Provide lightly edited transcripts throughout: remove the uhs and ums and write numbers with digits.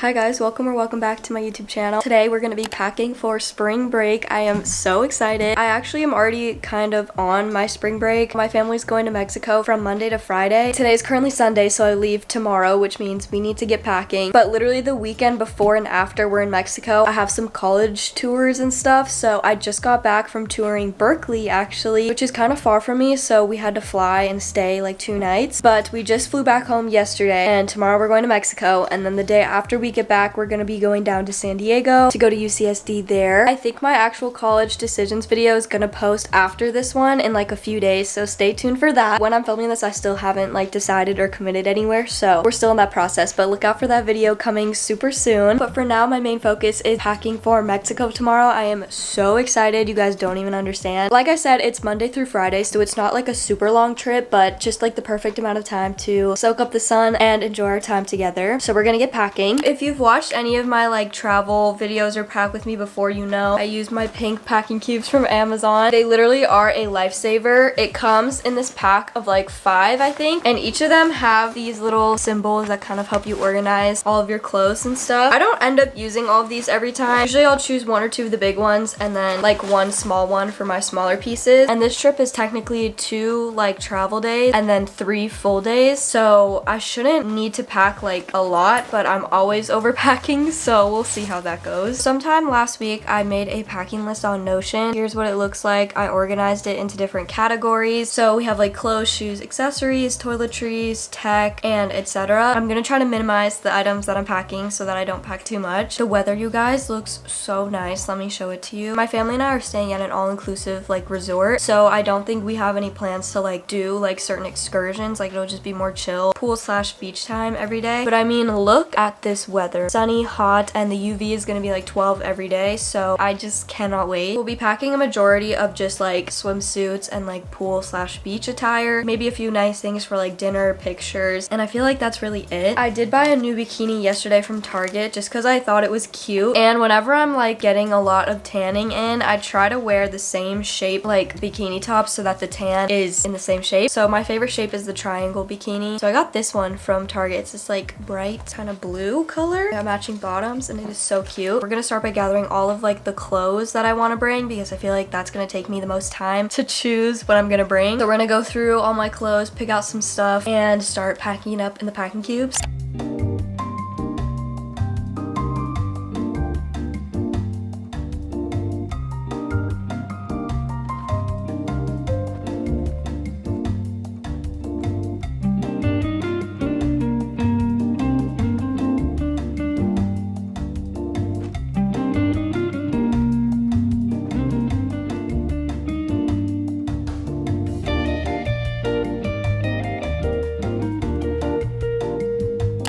Hi guys, welcome back to my YouTube channel. Today we're going to be packing for spring break. I am so excited. I actually am already kind of on my spring break. My family's going to Mexico from Monday to Friday. Today is currently Sunday, so I leave tomorrow, which means we need to get packing. But literally the weekend before and after we're in Mexico, I have some college tours and stuff. So I just got back from touring Berkeley actually, which is kind of far from me. So we had to fly and stay like 2 nights. But we just flew back home yesterday and tomorrow we're going to Mexico. And then the day after we get back, we're gonna be going down to San Diego to go to UCSD there. I think my actual college decisions video is gonna post after this one in like a few days, so stay tuned for that. When I'm filming this, I still haven't like decided or committed anywhere, so we're still in that process, but look out for that video coming super soon. But for now, my main focus is packing for Mexico tomorrow. I am so excited, you guys don't even understand. Like I said, it's Monday through Friday, so it's not like a super long trip, but just like the perfect amount of time to soak up the sun and enjoy our time together. So we're gonna get packing. If you've watched any of my like travel videos or pack with me before, you know I use my pink packing cubes from Amazon. They literally are a lifesaver. It comes in this pack of like 5, I think, and each of them have these little symbols that kind of help you organize all of your clothes and stuff. I don't end up using all of these every time. Usually I'll choose 1 or 2 of the big ones and then like 1 small one for my smaller pieces. And this trip is technically 2 like travel days and then 3 full days, so I shouldn't need to pack like a lot, but I'm always overpacking, so we'll see how that goes. Sometime last week I made a packing list on Notion. Here's what it looks like. I organized it into different categories. So we have like clothes, shoes, accessories, toiletries, tech, and etc. I'm gonna try to minimize the items that I'm packing so that I don't pack too much. The weather, you guys, looks so nice. Let me show it to you. My family and I are staying at an all-inclusive like resort, so I don't think we have any plans to like do like certain excursions. Like it'll just be more chill pool/beach time every day. But I mean, look at this weather. Sunny, hot, and the UV is gonna be like 12 every day, so I just cannot wait. We'll be packing a majority of just like swimsuits and like pool/beach attire, maybe a few nice things for like dinner, pictures, and I feel like that's really it. I did buy a new bikini yesterday from Target just because I thought it was cute, and whenever I'm like getting a lot of tanning in, I try to wear the same shape like bikini tops so that the tan is in the same shape. So my favorite shape is the triangle bikini, so I got this one from Target. It's this like bright kind of blue color. Got matching bottoms and it is so cute. We're gonna start by gathering all of like the clothes that I want to bring because I feel like that's gonna take me the most time to choose what I'm gonna bring. So we're gonna go through all my clothes, pick out some stuff, and start packing up in the packing cubes.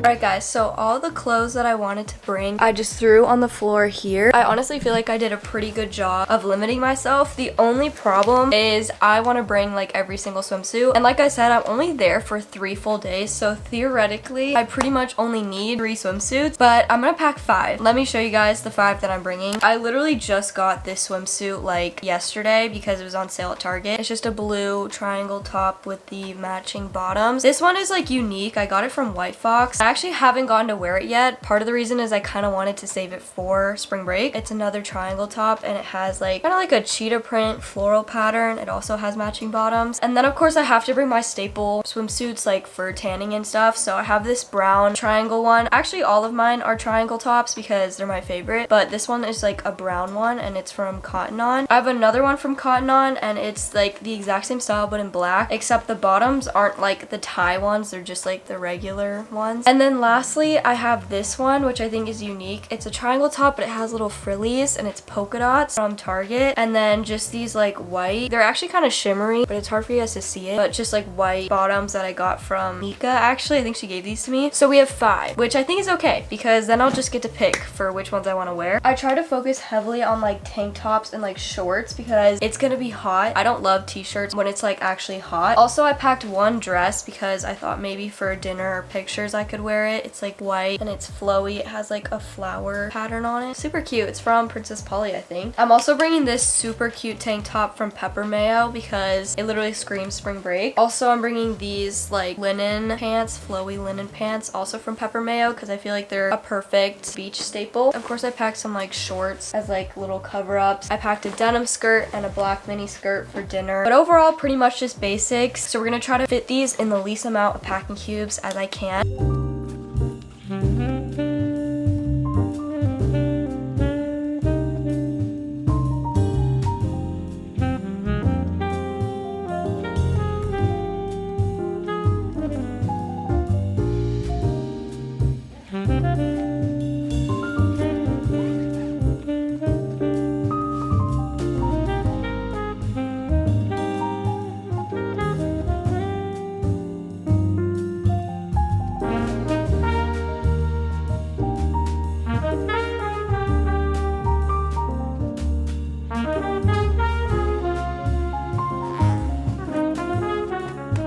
Alright guys, so all the clothes that I wanted to bring, I just threw on the floor here. I honestly feel like I did a pretty good job of limiting myself. The only problem is I want to bring like every single swimsuit. And like I said, I'm only there for 3 full days, so theoretically, I pretty much only need 3 swimsuits, but I'm gonna pack 5. Let me show you guys the 5 that I'm bringing. I literally just got this swimsuit like yesterday because it was on sale at Target. It's just a blue triangle top with the matching bottoms. This one is like unique. I got it from Faqs. I actually haven't gotten to wear it yet. Part of the reason is I kind of wanted to save it for spring break. It's another triangle top and it has like kind of like a cheetah print floral pattern. It also has matching bottoms. And then of course I have to bring my staple swimsuits like for tanning and stuff. So I have this brown triangle one. Actually all of mine are triangle tops because they're my favorite, but this one is like a brown one and it's from Cotton On. I have another one from Cotton On and it's like the exact same style but in black, except the bottoms aren't like the tie ones, they're just like the regular ones. And then lastly, I have this one, which I think is unique. It's a triangle top, but it has little frillies and it's polka dots from Target. And then just these like white, they're actually kind of shimmery, but it's hard for you guys to see it, but just like white bottoms that I got from Mika. Actually, I think she gave these to me. So we have 5, which I think is okay because then I'll just get to pick for which ones I want to wear. I try to focus heavily on like tank tops and like shorts because it's gonna be hot. I don't love t-shirts when it's like actually hot. Also, I packed 1 dress because I thought maybe for dinner or pictures I could wear wear it. It's like white and it's flowy. It has like a flower pattern on it. Super cute. It's from Princess Polly, I think. I'm also bringing this super cute tank top from Pepper Mayo because it literally screams spring break. Also, I'm bringing these like linen pants, flowy linen pants, also from Pepper Mayo because I feel like they're a perfect beach staple. Of course, I packed some like shorts as like little cover-ups. I packed a denim skirt and a black mini skirt for dinner. But overall, pretty much just basics. So we're gonna try to fit these in the least amount of packing cubes as I can.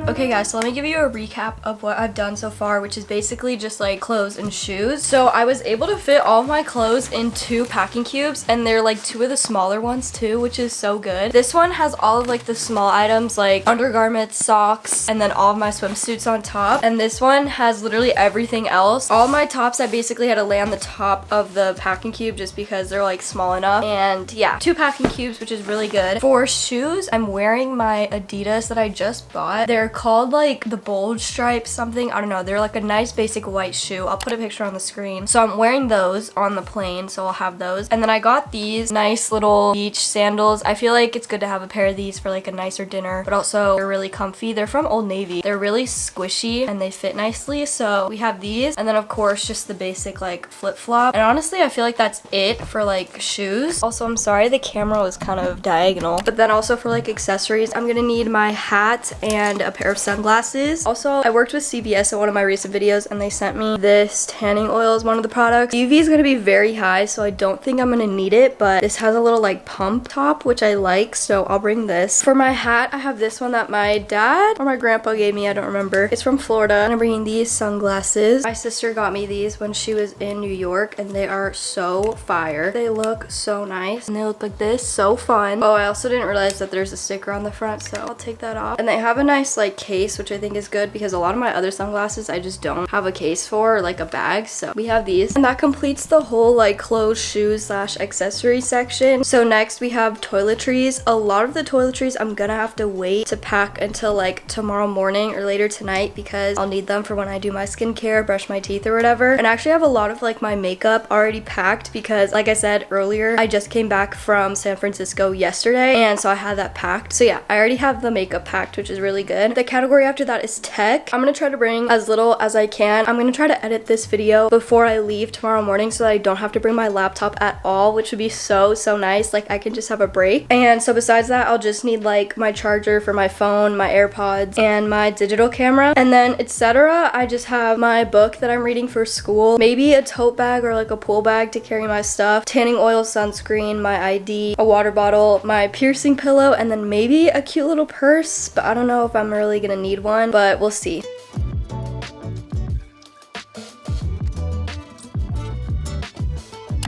Okay guys, so let me give you a recap of what I've done so far, which is basically just like clothes and shoes. So I was able to fit all of my clothes in 2 packing cubes, and they're like 2 of the smaller ones too, which is so good. This one has all of like the small items like undergarments, socks, and then all of my swimsuits on top. And this one has literally everything else. All my tops I basically had to lay on the top of the packing cube just because they're like small enough. And yeah, 2 packing cubes, which is really good. For shoes, I'm wearing my Adidas that I just bought. They're called like the bold stripe something, I don't know. They're like a nice basic white shoe. I'll put a picture on the screen. So I'm wearing those on the plane, so I'll have those. And then I got these nice little beach sandals. I feel like it's good to have a pair of these for like a nicer dinner, but also they're really comfy. They're from Old Navy. They're really squishy and they fit nicely, so we have these. And then of course just the basic like flip-flop. And honestly, I feel like that's it for like shoes. Also, I'm sorry the camera was kind of diagonal, but then also for like accessories, I'm gonna need my hat and a pair of sunglasses. Also, I worked with CVS in one of my recent videos and they sent me this tanning oil as one of the products. UV is going to be very high, so I don't think I'm going to need it, but this has a little like pump top, which I like, so I'll bring this. For my hat, I have this one that my dad or my grandpa gave me, I don't remember. It's from Florida, and I'm bringing these sunglasses. My sister got me these when she was in New York, and they are so fire. They look so nice, and they look like this, so fun. Oh, I also didn't realize that there's a sticker on the front, so I'll take that off. And they have a nice like case, which I think is good because a lot of my other sunglasses I just don't have a case for, or like a bag, so we have these. And that completes the whole like clothes, shoes slash accessory section. So next we have toiletries. A lot of the toiletries I'm gonna have to wait to pack until like tomorrow morning or later tonight because I'll need them for when I do my skincare, brush my teeth or whatever. And actually I have a lot of like my makeup already packed because like I said earlier, I just came back from San Francisco yesterday, and so I had that packed. So yeah, I already have the makeup packed, which is really good. The category after that is tech. I'm gonna try to bring as little as I can. I'm gonna try to edit this video before I leave tomorrow morning so that I don't have to bring my laptop at all, which would be so nice. Like I can just have a break. And so besides that, I'll just need like my charger for my phone, my AirPods, and my digital camera. And then etc. I just have my book that I'm reading for school, maybe a tote bag or like a pool bag to carry my stuff, tanning oil, sunscreen, my ID, a water bottle, my piercing pillow, and then maybe a cute little purse, but I don't know if I'm really gonna need one, but we'll see.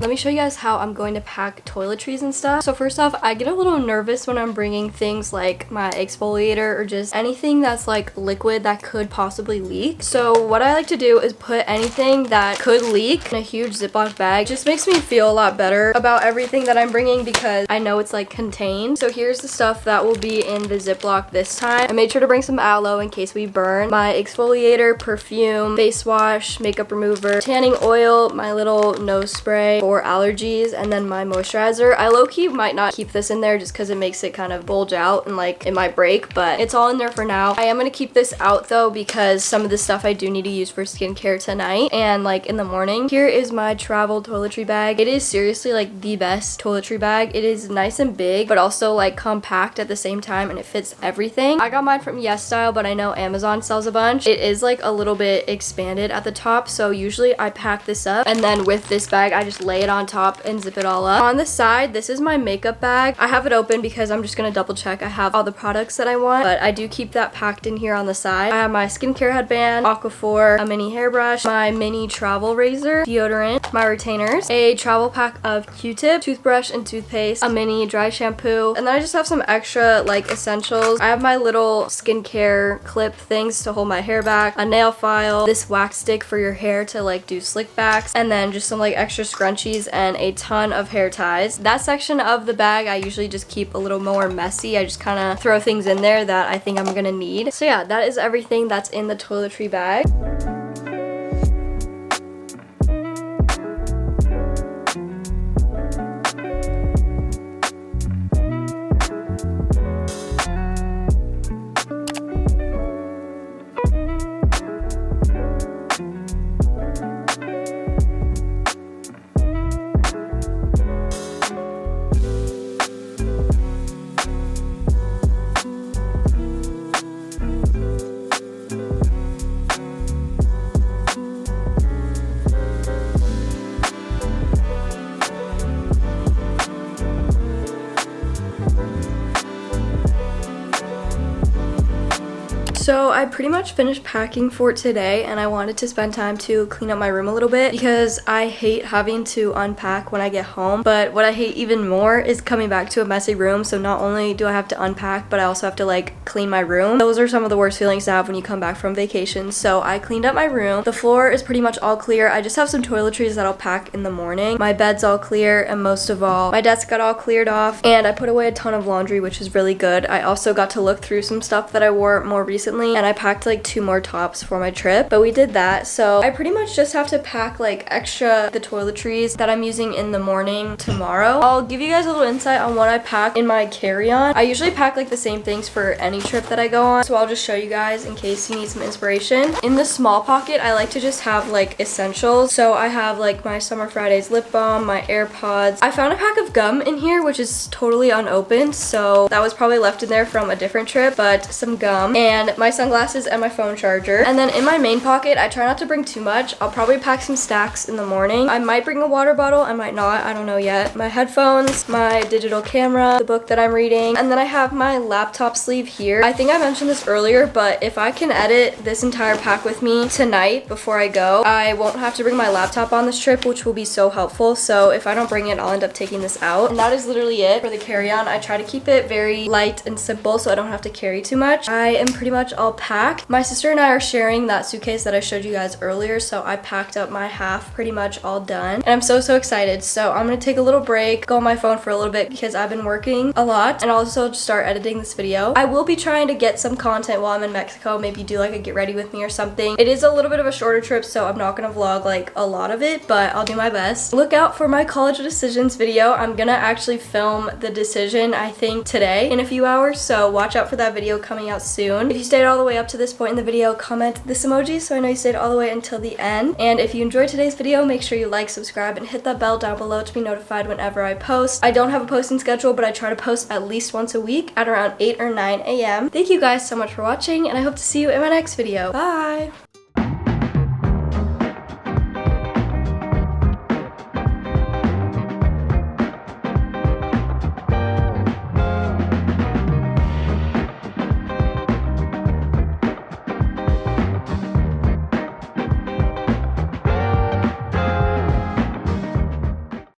Let me show you guys how I'm going to pack toiletries and stuff. So first off, I get a little nervous when I'm bringing things like my exfoliator or just anything that's like liquid that could possibly leak. So what I like to do is put anything that could leak in a huge Ziploc bag. It just makes me feel a lot better about everything that I'm bringing because I know it's like contained. So here's the stuff that will be in the Ziploc this time. I made sure to bring some aloe in case we burn, my exfoliator, perfume, face wash, makeup remover, tanning oil, my little nose spray for allergies, and then my moisturizer. I low-key might not keep this in there just because it makes it kind of bulge out and like it might break, but it's all in there for now. I am going to keep this out though because some of the stuff I do need to use for skincare tonight and like in the morning. Here is my travel toiletry bag. It is seriously like the best toiletry bag. It is nice and big but also like compact at the same time, and it fits everything. I got mine from YesStyle, but I know Amazon sells a bunch. It is like a little bit expanded at the top, so usually I pack this up and then with this bag I just lay lay it on top and zip it all up. On the side, this is my makeup bag. I have it open because I'm just gonna double check I have all the products that I want, but I do keep that packed in here on the side. I have my skincare headband, Aquaphor, a mini hairbrush, my mini travel razor, deodorant, my retainers, a travel pack of Q-tip, toothbrush and toothpaste, a mini dry shampoo, and then I just have some extra like essentials. I have my little skincare clip things to hold my hair back, a nail file, this wax stick for your hair to like do slick backs, and then just some like extra scrunchies and a ton of hair ties. That section of the bag I usually just keep a little more messy. I just kind of throw things in there that I think I'm gonna need. So yeah, that is everything that's in the toiletry bag. So I pretty much finished packing for today, and I wanted to spend time to clean up my room a little bit because I hate having to unpack when I get home. But what I hate even more is coming back to a messy room. So not only do I have to unpack, but I also have to like clean my room. Those are some of the worst feelings to have when you come back from vacation. So I cleaned up my room. The floor is pretty much all clear. I just have some toiletries that I'll pack in the morning. My bed's all clear, and most of all, my desk got all cleared off, and I put away a ton of laundry, which is really good. I also got to look through some stuff that I wore more recently, and I packed like 2 more tops for my trip, but we did that. So I pretty much just have to pack like extra the toiletries that I'm using in the morning tomorrow. I'll give you guys a little insight on what I pack in my carry-on. I usually pack like the same things for any trip that I go on, so I'll just show you guys in case you need some inspiration. In the small pocket, I like to just have like essentials. So I have like my Summer Fridays lip balm, my AirPods. I found a pack of gum in here, which is totally unopened, so that was probably left in there from a different trip, but some gum, and my sunglasses and my phone charger. And then in my main pocket, I try not to bring too much. I'll probably pack some snacks in the morning. I might bring a water bottle, I might not, I don't know yet. My headphones, my digital camera, the book that I'm reading, and then I have my laptop sleeve here. I think I mentioned this earlier, but if I can edit this entire pack with me tonight before I go, I won't have to bring my laptop on this trip, which will be so helpful. So if I don't bring it, I'll end up taking this out. And that is literally it for the carry-on. I try to keep it very light and simple so I don't have to carry too much. I am pretty much all packed. My sister and I are sharing that suitcase that I showed you guys earlier, so I packed up my half pretty much all done, and I'm so excited. So I'm gonna take a little break, go on my phone for a little bit because I've been working a lot, and also start editing this video. I will be trying to get some content while I'm in Mexico, maybe do like a get ready with me or something. It is a little bit of a shorter trip, so I'm not gonna vlog like a lot of it, but I'll do my best. Look out for my college decisions video. I'm gonna actually film the decision, I think, today in a few hours, so watch out for that video coming out soon. If you stayed all the way up to this point in the video, comment this emoji so I know you stayed all the way until the end. And if you enjoyed today's video, make sure you like, subscribe, and hit that bell down below to be notified whenever I post. I don't have a posting schedule, but I try to post at least once a week at around 8 or 9 a.m. Thank you guys so much for watching, and I hope to see you in my next video. Bye!